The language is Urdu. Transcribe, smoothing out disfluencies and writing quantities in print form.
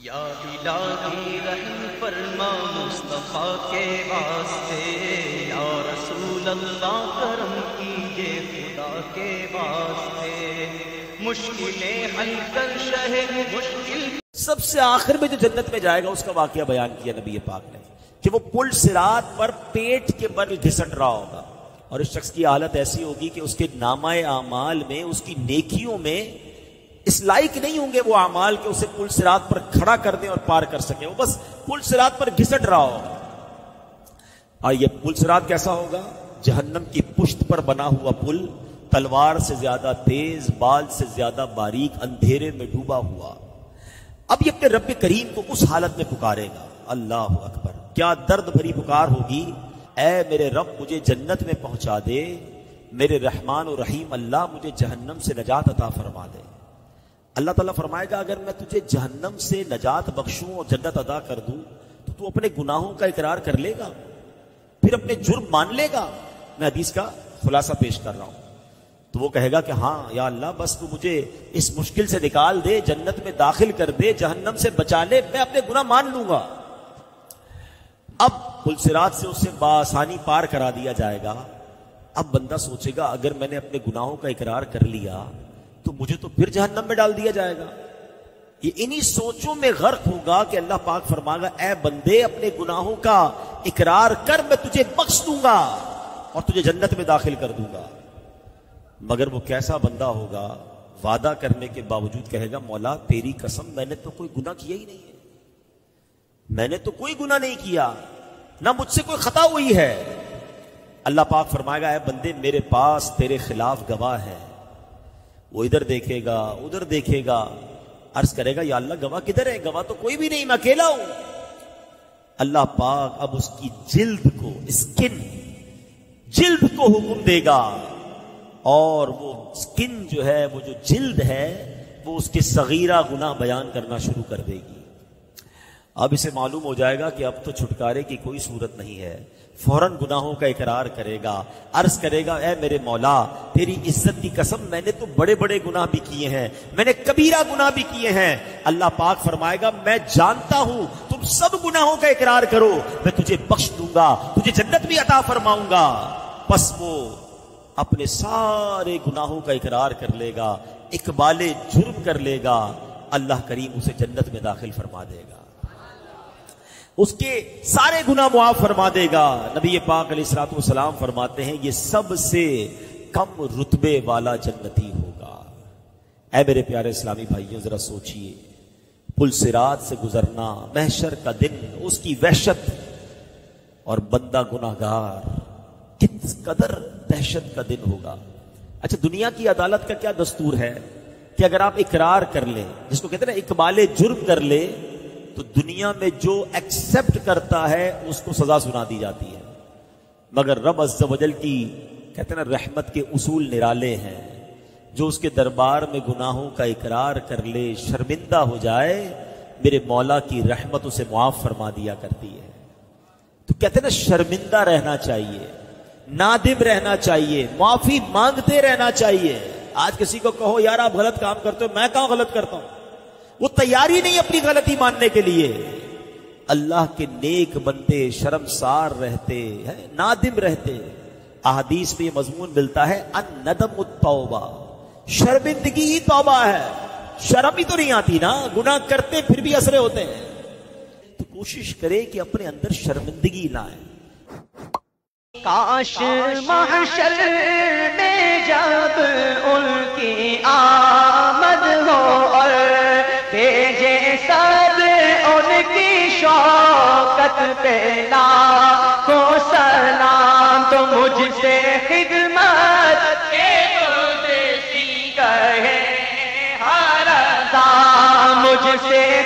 یا الہی رحم فرما مصطفیٰ کے واسطے، یا رسول اللہ کرم کیجئے خدا کے واسطے، مشکلیں حل کر شہ مشکل۔ سب سے آخر میں جو جنت میں جائے گا اس کا واقعہ بیان کیا نبی پاک نے کہ وہ پل صراط پر پیٹ کے بل گھسٹ رہا ہوگا، اور اس شخص کی حالت ایسی ہوگی کہ اس کے نامہ اعمال میں، اس کی نیکیوں میں اس لائق نہیں ہوں گے وہ اعمال کہ اسے پل صراط پر کھڑا کر دیں اور پار کر سکیں، وہ بس پل صراط پر گھسٹ رہا ہوگا۔ اور یہ پل صراط کیسا ہوگا؟ جہنم کی پشت پر بنا ہوا پل، تلوار سے زیادہ تیز، بال سے زیادہ باریک، اندھیرے میں ڈوبا ہوا۔ اب یہ اپنے رب کریم کو اس حالت میں پکارے گا، اللہ اکبر، کیا درد بھری پکار ہوگی، اے میرے رب مجھے جنت میں پہنچا دے، میرے رحمان و رحیم اللہ مجھے جہنم سے نجات عطا فرما دے۔ اللہ تعالیٰ فرمائے گا اگر میں تجھے جہنم سے نجات بخشوں اور جنت عطا کر دوں تو تو اپنے گناہوں کا اقرار کر لے گا، پھر اپنے جرم مان لے گا۔ میں حدیث کا خلاصہ پیش کر رہا ہوں۔ تو وہ کہے گا کہ ہاں یا اللہ بس تو مجھے اس مشکل سے نکال دے، جنت میں داخل کر دے، جہنم سے بچا لے، میں اپنے گناہ مان لوں گا۔ اب پل صراط سے اسے بآسانی پار کرا دیا جائے گا۔ اب بندہ سوچے گا اگر میں نے اپنے گناہوں کا اقرار کر لیا تو مجھے تو پھر جہنم میں ڈال دیا جائے گا۔ یہ انہی سوچوں میں غرق ہوگا کہ اللہ پاک فرمائے گا اے بندے اپنے گناہوں کا اقرار کر، میں تجھے بخش دوں گا اور تجھے جنت میں داخل کر دوں گا۔ مگر وہ کیسا بندہ ہوگا، وعدہ کرنے کے باوجود کہے گا مولا تیری قسم میں نے تو کوئی گناہ کیا ہی نہیں ہے، میں نے تو کوئی گناہ نہیں کیا، نہ مجھ سے کوئی خطا ہوئی ہے۔ اللہ پاک فرمائے گا اے بندے میرے پاس تیرے خلاف گواہ ہے۔ وہ ادھر دیکھے گا ادھر دیکھے گا، عرض کرے گا یا اللہ گواہ کدھر ہے؟ گواہ تو کوئی بھی نہیں، میں اکیلا ہوں۔ اللہ پاک اب اس کی جلد کو، اسکن، جلد کو حکم دے گا، اور وہ اسکن جو ہے، وہ جو جلد ہے، وہ اس کے صغیرہ گناہ بیان کرنا شروع کر دے گی۔ اب اسے معلوم ہو جائے گا کہ اب تو چھٹکارے کی کوئی صورت نہیں ہے، فوراً گناہوں کا اقرار کرے گا، عرض کرے گا اے میرے مولا تیری عزت کی قسم میں نے تو بڑے بڑے گناہ بھی کیے ہیں، میں نے کبیرہ گناہ بھی کیے ہیں۔ اللہ پاک فرمائے گا میں جانتا ہوں تم سب گناہوں کا اقرار کرو، میں تجھے بخش دوں گا، تجھے جنت بھی عطا فرماؤں گا۔ پس وہ اپنے سارے گناہوں کا اقرار کر لے گا، اقبال جرم کر لے گا، اللہ کریم اسے جنت میں داخل فرما دے گا، اس کے سارے گناہ معاف فرما دے گا۔ نبی پاک علیہ الصلوۃ والسلام فرماتے ہیں یہ سب سے کم رتبے والا جنتی ہوگا۔ اے میرے پیارے اسلامی بھائیوں ذرا سوچئے، پل صراط سے گزرنا، محشر کا دن، اس کی وحشت، اور بندہ گناہگار، کس قدر دہشت کا دن ہوگا۔ اچھا دنیا کی عدالت کا کیا دستور ہے کہ اگر آپ اقرار کر لیں، جس کو کہتے ہیں نا اقبال جرم کر لے، تو دنیا میں جو ایکسپٹ کرتا ہے اس کو سزا سنا دی جاتی ہے، مگر رب عز و جل کی کہتے ہیں نا رحمت کے اصول نرالے ہیں، جو اس کے دربار میں گناہوں کا اقرار کر لے، شرمندہ ہو جائے، میرے مولا کی رحمت اسے معاف فرما دیا کرتی ہے۔ تو کہتے ہیں نا شرمندہ رہنا چاہیے، نادم رہنا چاہیے، معافی مانگتے رہنا چاہیے۔ آج کسی کو کہو یار آپ غلط کام کرتے ہو، میں کہاں غلط کرتا ہوں، وہ تیاری نہیں اپنی غلطی ماننے کے لیے۔ اللہ کے نیک بندے شرمسار رہتے ہیں، نادم رہتے۔ احادیث میں یہ مضمون ملتا ہے الندم التوبہ، شرمندگی ہی توبہ ہے۔ شرم ہی تو نہیں آتی نا، گناہ کرتے پھر بھی اسرے ہوتے ہیں، تو کوشش کرے کہ اپنے اندر شرمندگی لائیں۔ کاش محشر میں جب ان کی آمد ہو اور بھیجے سب ان کی شوکت پہ لاکھوں سلام، تو مجھ سے خدمت کے قدسی کہے ہر رضا، مجھ سے